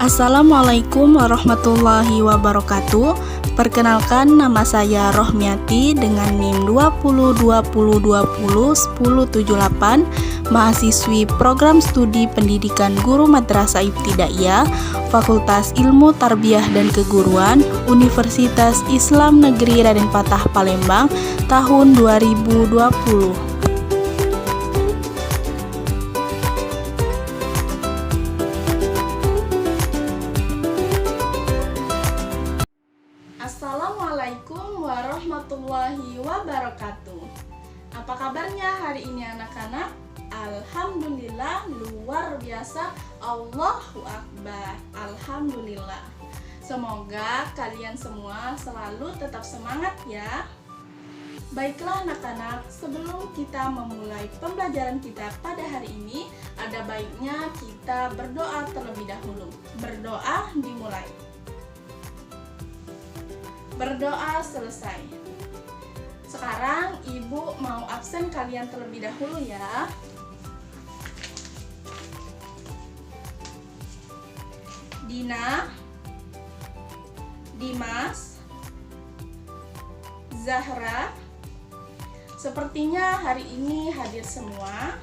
Assalamualaikum warahmatullahi wabarakatuh. Perkenalkan, nama saya Rohmiati dengan NIM 2020201078, mahasiswi Program Studi Pendidikan Guru Madrasah Ibtidaiyah, Fakultas Ilmu Tarbiyah dan Keguruan, Universitas Islam Negeri Raden Patah Palembang, tahun 2020. Assalamualaikum warahmatullahi wabarakatuh. Apa kabarnya hari ini anak-anak? Alhamdulillah, luar biasa. Allahu Akbar. Alhamdulillah. Semoga kalian semua selalu tetap semangat ya. Baiklah anak-anak, sebelum kita memulai pembelajaran kita pada hari ini, ada baiknya kita berdoa terlebih dahulu. Berdoa dimulai. Berdoa selesai. Sekarang ibu mau absen kalian terlebih dahulu ya. Dina, Dimas, Zahra, sepertinya hari ini hadir semua.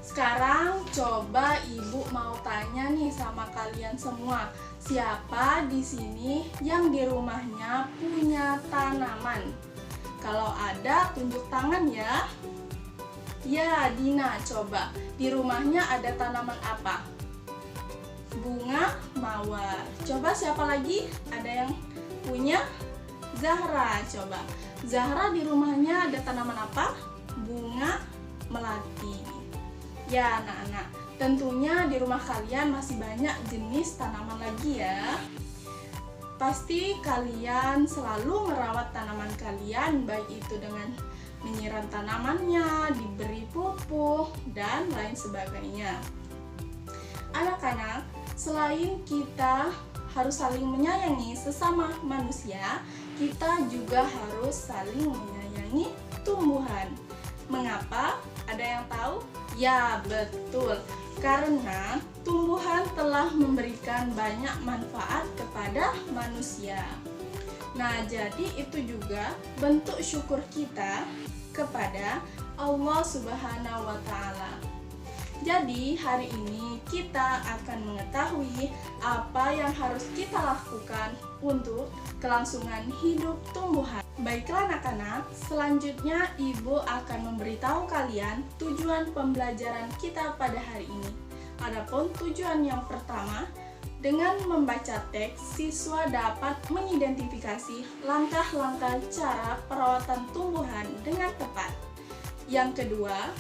Sekarang coba ibu mau tanya nih sama kalian semua. Siapa di sini yang di rumahnya punya tanaman? Kalau ada, tunjuk tangan ya. Ya, Dina, coba. Di rumahnya ada tanaman apa? Bunga mawar. Coba siapa lagi? Ada yang punya? Zahra, coba. Zahra di rumahnya ada tanaman apa? Bunga melati. Ya, anak-anak. Tentunya di rumah kalian masih banyak jenis tanaman lagi ya. Pasti kalian selalu merawat tanaman kalian, baik itu dengan menyiram tanamannya, diberi pupuk, dan lain sebagainya. Anak-anak, selain kita harus saling menyayangi sesama manusia, kita juga harus saling menyayangi tumbuhan. Mengapa? Ada yang tahu? Ya, betul. Karena tumbuhan telah memberikan banyak manfaat kepada manusia. Nah, jadi itu juga bentuk syukur kita kepada Allah Subhanahu wa Ta'ala. Jadi, hari ini kita akan mengetahui apa yang harus kita lakukan untuk kelangsungan hidup tumbuhan. Baiklah anak-anak, selanjutnya ibu akan memberitahu kalian tujuan pembelajaran kita pada hari ini. Adapun tujuan yang pertama, dengan membaca teks, siswa dapat mengidentifikasi langkah-langkah cara perawatan tumbuhan dengan tepat. Yang kedua,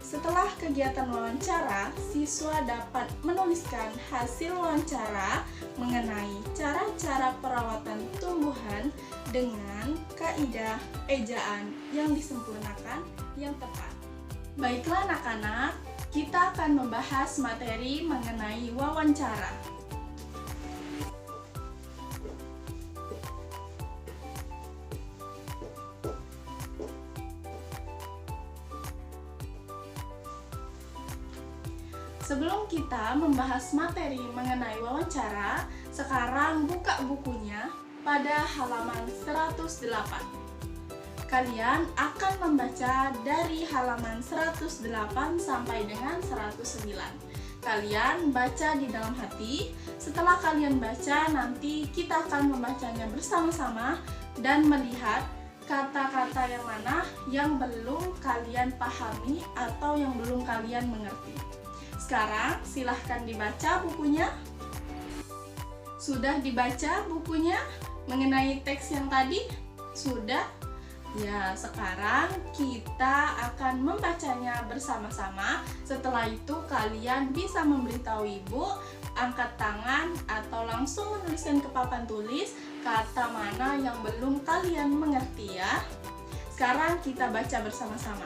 setelah kegiatan wawancara, siswa dapat menuliskan hasil wawancara mengenai cara-cara perawatan tumbuhan dengan kaidah ejaan yang disempurnakan yang tepat. Baiklah anak-anak, kita akan membahas materi mengenai wawancara. Sebelum kita membahas materi mengenai wawancara, sekarang buka bukunya pada halaman 108. Kalian akan membaca dari halaman 108 sampai dengan 109. Kalian baca di dalam hati. Setelah kalian baca, nanti kita akan membacanya bersama-sama dan melihat kata-kata yang mana yang belum kalian pahami atau yang belum kalian mengerti. Sekarang silahkan dibaca bukunya. Sudah dibaca bukunya mengenai teks yang tadi? Sudah? Ya, sekarang kita akan membacanya bersama-sama. Setelah itu kalian bisa memberitahu ibu, angkat tangan, atau langsung menuliskan ke papan tulis kata mana yang belum kalian mengerti ya. Sekarang kita baca bersama-sama.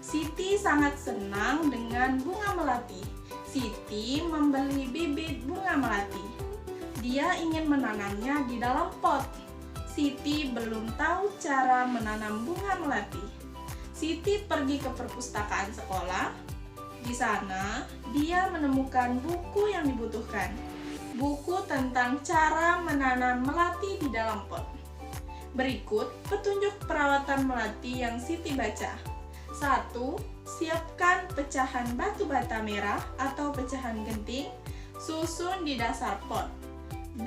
Siti sangat senang dengan bunga melati. Siti membeli bibit bunga melati. Dia ingin menanamnya di dalam pot. Siti belum tahu cara menanam bunga melati. Siti pergi ke perpustakaan sekolah. Di sana, dia menemukan buku yang dibutuhkan. Buku tentang cara menanam melati di dalam pot. Berikut petunjuk perawatan melati yang Siti baca. 1. Siapkan pecahan batu bata merah atau pecahan genting, susun di dasar pot. 2.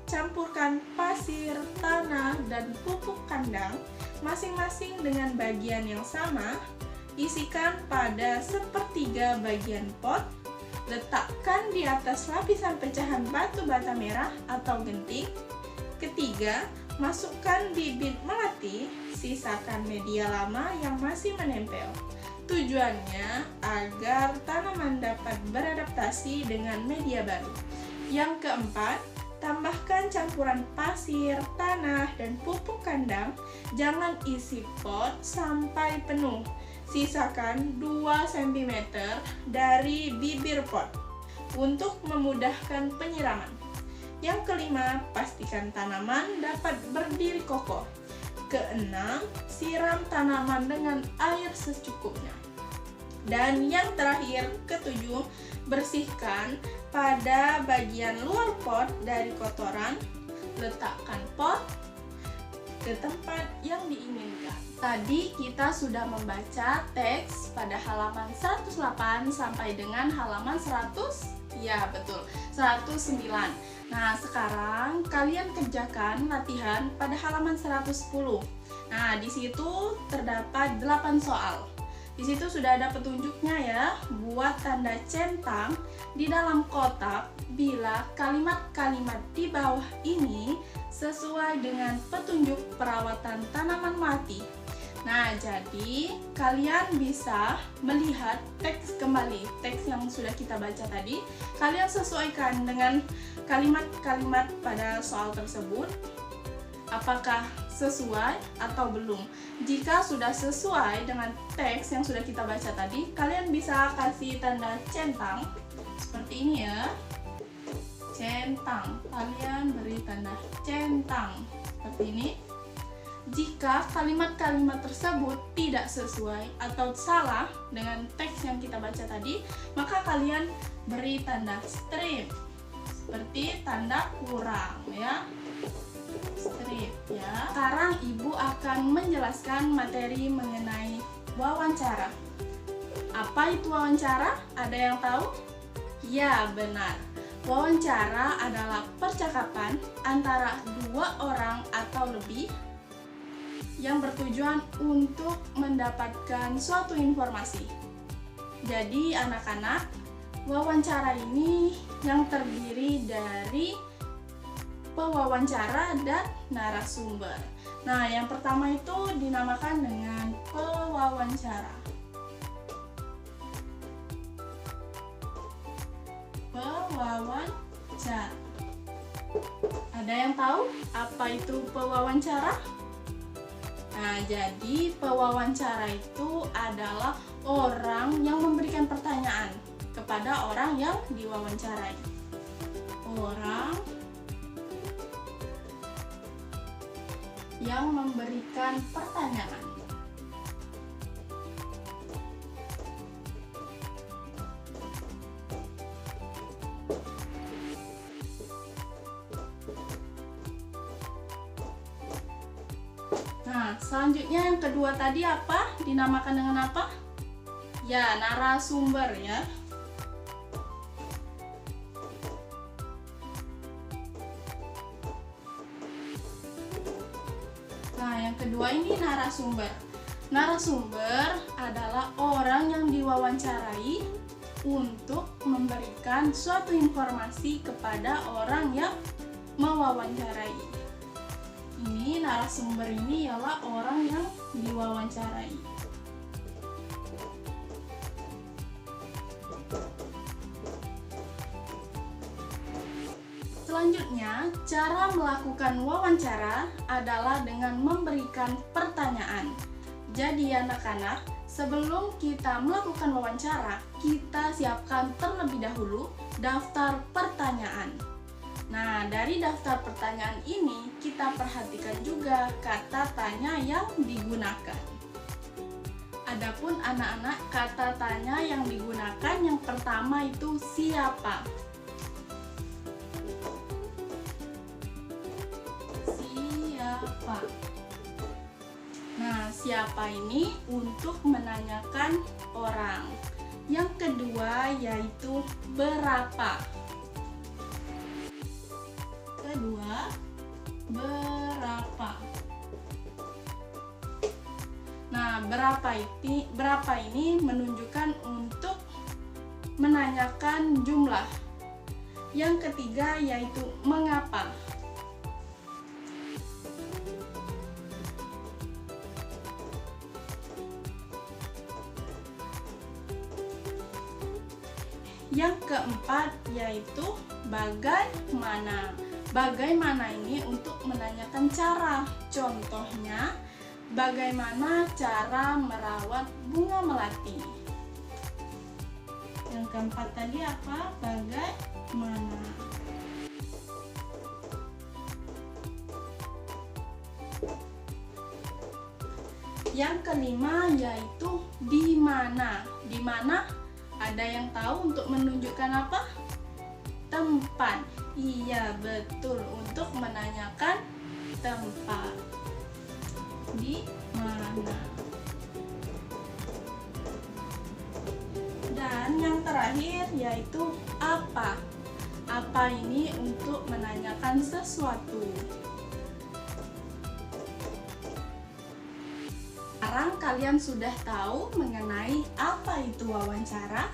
Campurkan pasir, tanah, dan pupuk kandang masing-masing dengan bagian yang sama. Isikan pada 1/3 bagian pot. Letakkan di atas lapisan pecahan batu bata merah atau genting. 3. Masukkan bibit melati, sisakan media lama yang masih menempel. Tujuannya agar tanaman dapat beradaptasi dengan media baru. Yang keempat, tambahkan campuran pasir, tanah, dan pupuk kandang. Jangan isi pot sampai penuh. Sisakan 2 cm dari bibir pot untuk memudahkan penyiraman. Yang kelima, pastikan tanaman dapat berdiri kokoh. Keenam, siram tanaman dengan air secukupnya. Dan yang terakhir, ketujuh, bersihkan pada bagian luar pot dari kotoran. Letakkan pot ke tempat yang diinginkan. Tadi kita sudah membaca teks pada halaman 108 sampai dengan halaman 100. Ya, betul. 109. Nah, sekarang kalian kerjakan latihan pada halaman 110. Nah, di situ terdapat 8 soal. Di situ sudah ada petunjuknya ya. Buat tanda centang di dalam kotak bila kalimat-kalimat di bawah ini sesuai dengan petunjuk perawatan tanaman melati. Nah, jadi kalian bisa melihat teks kembali, teks yang sudah kita baca tadi. Kalian sesuaikan dengan kalimat-kalimat pada soal tersebut. Apakah sesuai atau belum? Jika sudah sesuai dengan teks yang sudah kita baca tadi, kalian bisa kasih tanda centang seperti ini ya. Centang. Kalian beri tanda centang seperti ini. Jika kalimat-kalimat tersebut tidak sesuai atau salah dengan teks yang kita baca tadi, maka kalian beri tanda strip seperti tanda kurang ya. Strip ya. Sekarang Ibu akan menjelaskan materi mengenai wawancara. Apa itu wawancara? Ada yang tahu? Ya, benar. Wawancara adalah percakapan antara dua orang atau lebih yang bertujuan untuk mendapatkan suatu informasi. Jadi anak-anak, wawancara ini yang terdiri dari pewawancara dan narasumber. Nah, yang pertama itu dinamakan dengan pewawancara. Pewawancara. Ada yang tahu apa itu pewawancara? Nah, jadi pewawancara itu adalah orang yang memberikan pertanyaan kepada orang yang diwawancarai. Orang yang memberikan pertanyaan. Nah, selanjutnya yang kedua tadi apa? Dinamakan dengan apa? Ya, narasumber ya. Nah, yang kedua ini narasumber. Narasumber adalah orang yang diwawancarai untuk memberikan suatu informasi kepada orang yang mewawancarai. Ini narasumber ini ialah orang yang diwawancarai. Selanjutnya, cara melakukan wawancara adalah dengan memberikan pertanyaan. Jadi anak-anak, sebelum kita melakukan wawancara, kita siapkan terlebih dahulu daftar pertanyaan. Nah, dari daftar pertanyaan ini kita perhatikan juga kata tanya yang digunakan. Adapun anak-anak, kata tanya yang digunakan yang pertama itu siapa. Siapa. Nah, siapa ini untuk menanyakan orang. Yang kedua yaitu berapa. Kedua, berapa. Nah, berapa ini menunjukkan untuk menanyakan jumlah. Yang ketiga yaitu mengapa. Yang keempat yaitu bagaimana. Bagaimana ini untuk menanyakan cara. Contohnya, bagaimana cara merawat bunga melati. Yang keempat tadi apa? Bagaimana. Yang kelima yaitu di mana. Di mana? Ada yang tahu untuk menunjukkan apa? Tempat. Iya, betul, untuk menanyakan tempat. Di mana. Dan yang terakhir yaitu apa. Apa ini untuk menanyakan sesuatu. Sekarang kalian sudah tahu mengenai apa itu wawancara.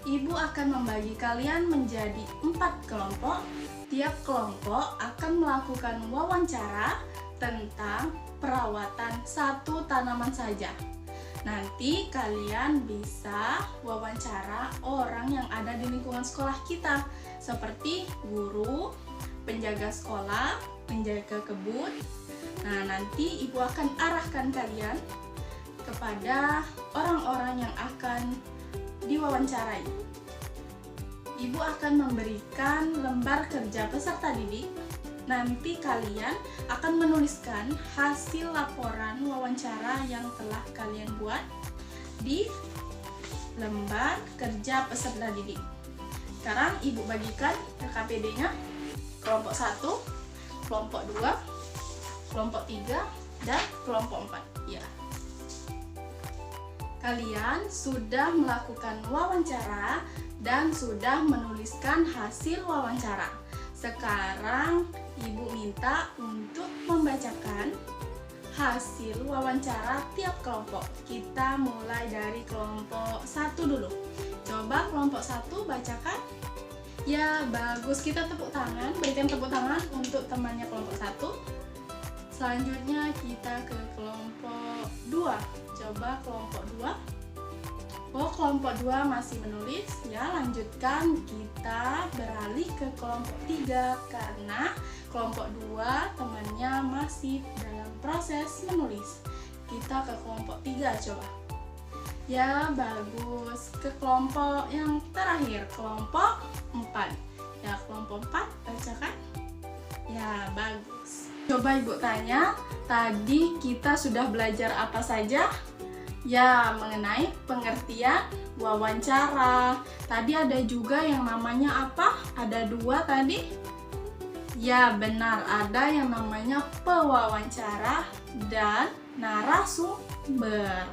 Ibu akan membagi kalian menjadi 4 kelompok. Tiap kelompok akan melakukan wawancara tentang perawatan satu tanaman saja. Nanti kalian bisa wawancara orang yang ada di lingkungan sekolah kita, seperti guru, penjaga sekolah, penjaga kebun. Nah, nanti ibu akan arahkan kalian kepada orang-orang yang akan diwawancarai. Ibu akan memberikan lembar kerja peserta didik. Nanti kalian akan menuliskan hasil laporan wawancara yang telah kalian buat di lembar kerja peserta didik. Sekarang ibu bagikan KKPD-nya. Kelompok 1, kelompok 2, kelompok 3, dan kelompok 4. Ya. Kalian sudah melakukan wawancara dan sudah menuliskan hasil wawancara. Sekarang ibu minta untuk membacakan hasil wawancara tiap kelompok. Kita mulai dari kelompok 1 dulu. Coba kelompok 1 bacakan. Ya, bagus. Kita tepuk tangan. Berikan tepuk tangan untuk temannya kelompok 1. Selanjutnya kita ke kelompok 2. Coba kelompok 2. Oh, kelompok 2 masih menulis. Ya, lanjutkan. Kita beralih ke kelompok 3 karena kelompok 2 temannya masih dalam proses menulis. Kita ke kelompok 3 coba. Ya, bagus. Ke kelompok yang terakhir, kelompok 4. Ya, kelompok 4 bacakan. Ya, bagus. Coba ibu tanya, tadi kita sudah belajar apa saja? Ya, mengenai pengertian wawancara. Tadi ada juga yang namanya apa? Ada 2 tadi? Ya, benar. Ada yang namanya pewawancara dan narasumber.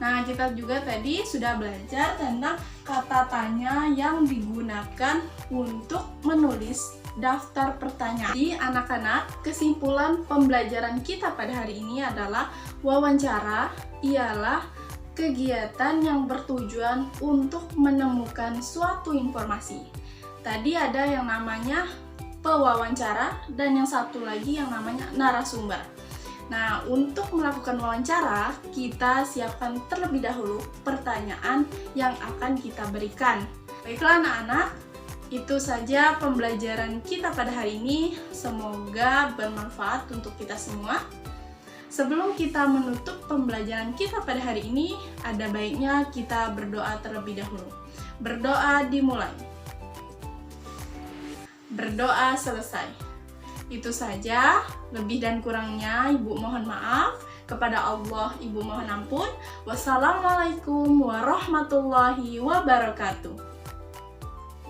Nah, kita juga tadi sudah belajar tentang kata tanya yang digunakan untuk menulis daftar pertanyaan. Jadi, anak-anak, kesimpulan pembelajaran kita pada hari ini adalah wawancara ialah kegiatan yang bertujuan untuk menemukan suatu informasi. Tadi ada yang namanya pewawancara dan yang satu lagi yang namanya narasumber. Nah, untuk melakukan wawancara, kita siapkan terlebih dahulu pertanyaan yang akan kita berikan. Baiklah anak-anak, itu saja pembelajaran kita pada hari ini. Semoga bermanfaat untuk kita semua. Sebelum kita menutup pembelajaran kita pada hari ini, ada baiknya kita berdoa terlebih dahulu. Berdoa dimulai. Berdoa selesai. Itu saja, lebih dan kurangnya Ibu mohon maaf. Kepada Allah Ibu mohon ampun. Wassalamualaikum warahmatullahi wabarakatuh.